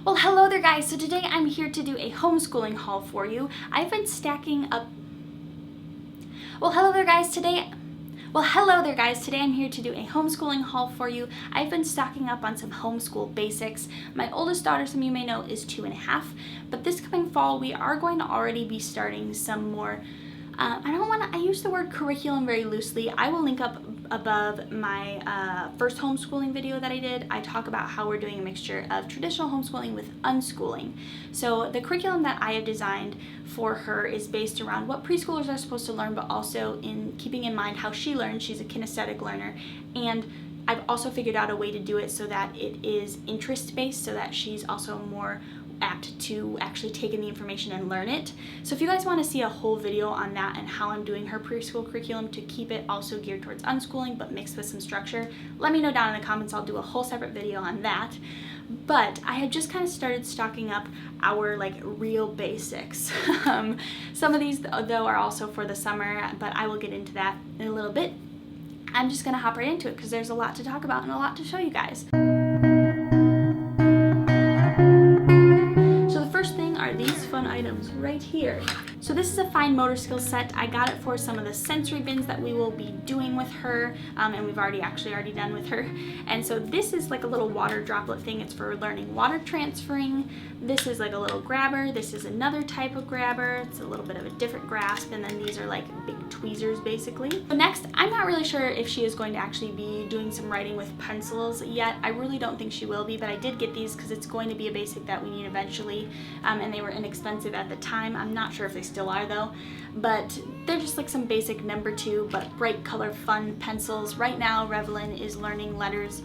Well, hello there guys. So today I'm here to do a homeschooling haul for you. I've been stacking up... Hello there guys. Today I'm here to do a homeschooling haul for you. I've been stocking up on some homeschool basics. My oldest daughter, some of you may know, is 2.5, but this coming fall we are going to already be starting some more I use the word curriculum very loosely. I will link up above my first homeschooling video that I did. I talk about how we're doing a mixture of traditional homeschooling with unschooling. So the curriculum that I have designed for her is based around what preschoolers are supposed to learn, but also in keeping in mind how she learns. She's a kinesthetic learner, and I've also figured out a way to do it so that it is interest-based, so that she's also more apt to actually take in the information and learn it. So if you guys want to see a whole video on that and how I'm doing her preschool curriculum to keep it also geared towards unschooling but mixed with some structure, let me know down in the comments. I'll do a whole separate video on that. But I had just kind of started stocking up our real basics. Some of these though are also for the summer, but I will get into that in a little bit. I'm just gonna hop right into it because there's a lot to talk about and a lot to show you guys. These fun items right here. So this is a fine motor skills set. I got it for some of the sensory bins that we will be doing with her, and we've already done with her. And so this is like a little water droplet thing. It's for learning water transferring. This is like a little grabber. This is another type of grabber. It's a little bit of a different grasp, and then these are like big tweezers basically. So next, I'm not really sure if she is going to actually be doing some writing with pencils yet. I really don't think she will be, but I did get these because it's going to be a basic that we need eventually, and they were inexpensive at the time. I'm not sure if they still are though, but they're just like some basic number 2 but bright color fun pencils. Right now Revelyn is learning letters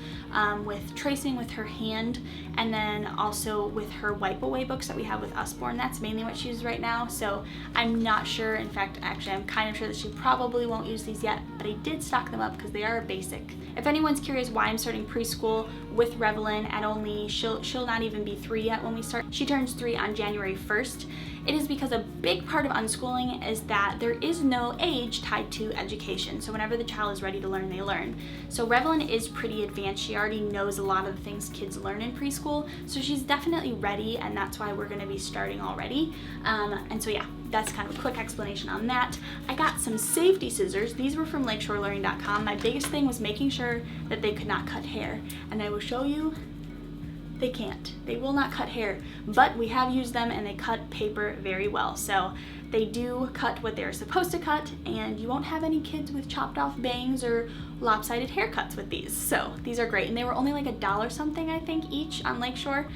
with tracing with her hand, and then also with her wipe away books that we have with Usborne. That's mainly what she uses right now, so I'm not sure. In fact, actually I'm kind of sure that she probably won't use these yet, but I did stock them up because they are a basic. If anyone's curious why I'm starting preschool with Revelyn at only, she'll not even be 3 yet when we start. She turns 3 on January 1st. It is because a big part of unschooling is that there is no age tied to education. So whenever the child is ready to learn, they learn. So Revelyn is pretty advanced. She already knows a lot of the things kids learn in preschool. So she's definitely ready, and that's why we're gonna be starting already. And so yeah, that's kind of a quick explanation on that. I got some safety scissors. These were from lakeshorelearning.com. My biggest thing was making sure that they could not cut hair. And I will show you. They can't. They will not cut hair, but we have used them and they cut paper very well. So they do cut what they're supposed to cut, and you won't have any kids with chopped off bangs or lopsided haircuts with these. So these are great, and they were only like $1 something I think each on Lakeshore.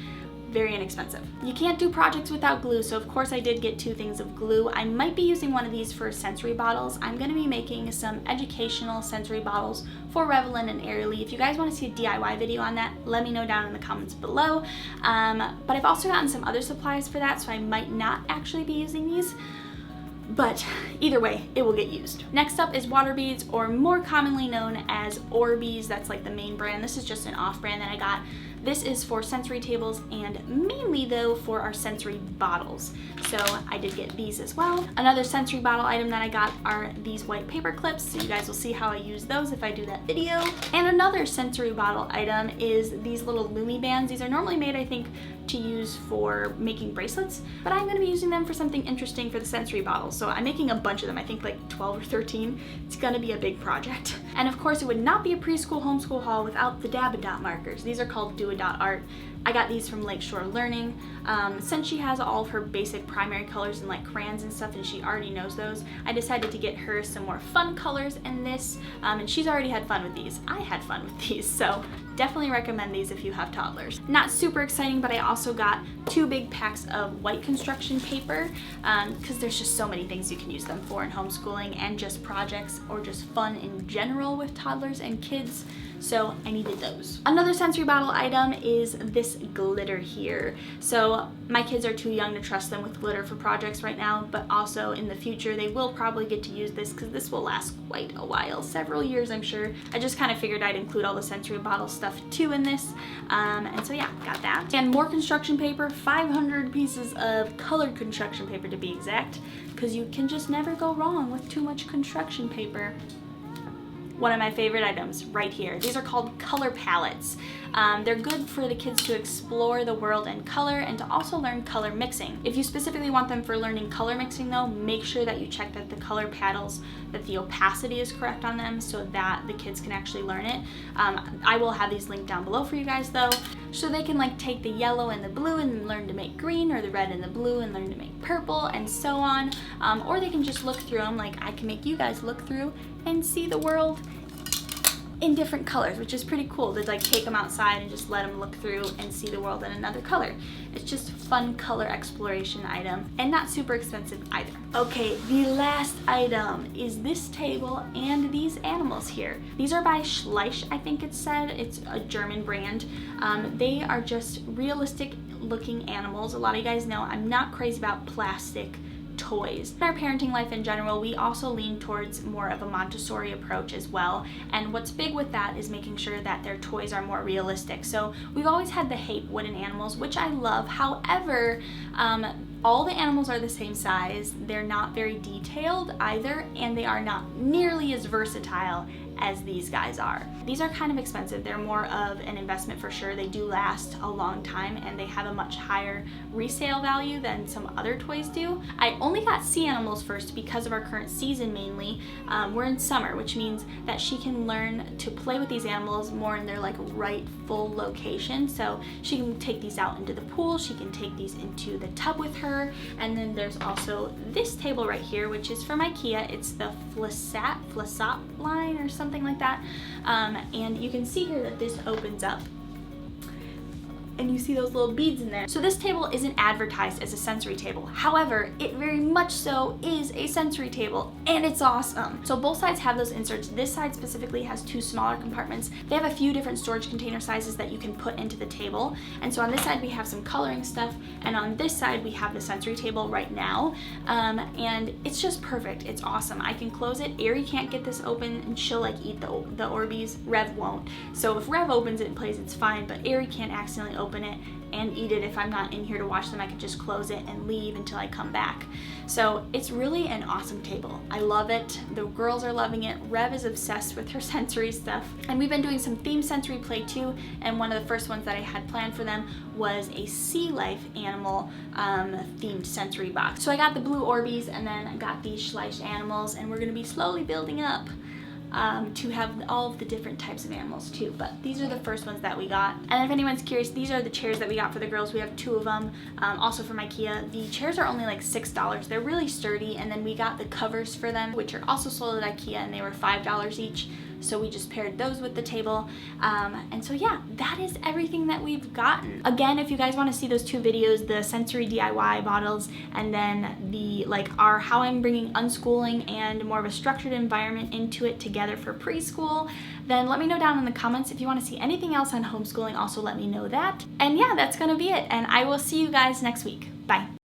Very inexpensive. You can't do projects without glue, so of course I did get 2 things of glue. I might be using one of these for sensory bottles. I'm going to be making some educational sensory bottles for Revelyn and Arianna. If you guys want to see a DIY video on that, let me know down in the comments below. But I've also gotten some other supplies for that, so I might not actually be using these. But either way, it will get used. Next up is water beads, or more commonly known as Orbeez. That's like the main brand. This is just an off brand that I got. This is for sensory tables, and mainly though for our sensory bottles. So I did get these as well. Another sensory bottle item that I got are these white paper clips, so you guys will see how I use those if I do that video. And another sensory bottle item is these little Lumi bands. These are normally made, I think, to use for making bracelets, but I'm going to be using them for something interesting for the sensory bottles. So I'm making a bunch of them, I think like 12 or 13. It's going to be a big project. And of course it would not be a preschool homeschool haul without the Dab-A-Dot markers. These are called Do-A-Dot Art. I got these from Lakeshore Learning. Since she has all of her basic primary colors and like crayons and stuff, and she already knows those, I decided to get her some more fun colors in this, and she's already had fun with these. I had fun with these, so definitely recommend these if you have toddlers. Not super exciting, but I also got 2 big packs of white construction paper, because there's just so many things you can use them for in homeschooling and just projects or just fun in general with toddlers and kids. So I needed those. Another sensory bottle item is this glitter here. So my kids are too young to trust them with glitter for projects right now, but also in the future they will probably get to use this because this will last quite a while, several years I'm sure. I just kind of figured I'd include all the sensory bottle stuff too in this, and so yeah, got that. And more construction paper, 500 pieces of colored construction paper to be exact, because you can just never go wrong with too much construction paper. one of my favorite items right here. These are called color palettes. They're good for the kids to explore the world in color and to also learn color mixing. If you specifically want them for learning color mixing though, make sure that you check that the color paddles, that the opacity is correct on them so that the kids can actually learn it. I will have these linked down below for you guys though, so they can like take the yellow and the blue and learn to make green, or the red and the blue and learn to make purple, and so on. Or they can just look through them like I can make you guys look through and see the world in different colors, which is pretty cool to like take them outside and just let them look through and see the world in another color. It's just a fun color exploration item and not super expensive either. Okay, the last item is this table and these animals here. These are by Schleich, I think it said. It's a German brand. They are just realistic looking animals. A lot of you guys know I'm not crazy about plastic toys. In our parenting life in general, we also lean towards more of a Montessori approach as well, and what's big with that is making sure that their toys are more realistic. So we've always had the Hape wooden animals, which I love. However, all the animals are the same size, they're not very detailed either, and they are not nearly as versatile as these guys are. These are kind of expensive. They're more of an investment for sure. They do last a long time and they have a much higher resale value than some other toys do. I only got sea animals first because of our current season mainly. We're in summer, which means that she can learn to play with these animals more in their like rightful location. So she can take these out into the pool, she can take these into the tub with her, and then there's also this table right here, which is from IKEA. It's the Flissat line or something like that, and you can see here that this opens up and you see those little beads in there. So this table isn't advertised as a sensory table. However, it very much so is a sensory table, and it's awesome. So both sides have those inserts. This side specifically has two smaller compartments. They have a few different storage container sizes that you can put into the table. And so on this side we have some coloring stuff, and on this side we have the sensory table right now. And it's just perfect. It's awesome. I can close it. Ari can't get this open and she'll like eat the Orbeez. Rev won't. So if Rev opens it and plays, it's fine, but Ari can't accidentally open it and eat it if I'm not in here to watch them. I could just close it and leave until I come back. So it's really an awesome table. I love it. The girls are loving it. Rev is obsessed with her sensory stuff. And we've been doing some themed sensory play too, and one of the first ones that I had planned for them was a sea life animal themed sensory box. So I got the blue Orbeez and then I got these Schleich animals, and we're gonna be slowly building up to have all of the different types of animals too, but these are the first ones that we got. And if anyone's curious, these are the chairs that we got for the girls. We have two of them, also from IKEA. The chairs are only like $6. They're really sturdy, and then we got the covers for them, which are also sold at IKEA, and they were $5 each. So we just paired those with the table. And so yeah, that is everything that we've gotten. Again, if you guys want to see those two videos, the sensory DIY bottles, and then the how I'm bringing unschooling and more of a structured environment into it together for preschool, then let me know down in the comments. If you want to see anything else on homeschooling, also let me know that. And yeah, that's gonna be it, and I will see you guys next week. Bye.